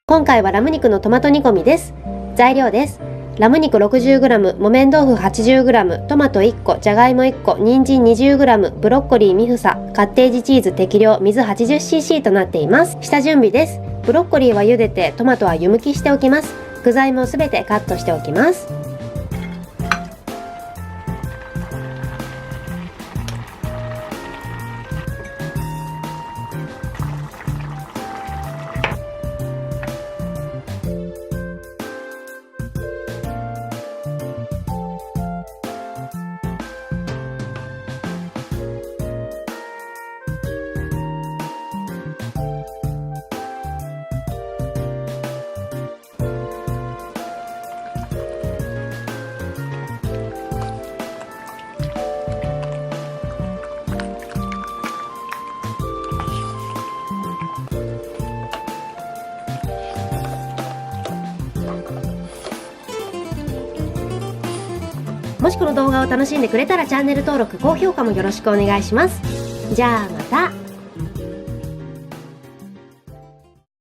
今回はラム肉のトマト煮込みです。材料です。ラム肉 60g、木綿豆腐 80g、トマト1個、じゃがいも1個、人参 20g、ブロッコリー2房、カッテージチーズ適量、水 80cc となっています。下準備です。ブロッコリーは茹でて、トマトは湯むきしておきます。具材もすべてカットしておきます。もしこの動画を楽しんでくれたらチャンネル登録、高評価もよろしくお願いします。じゃあまた。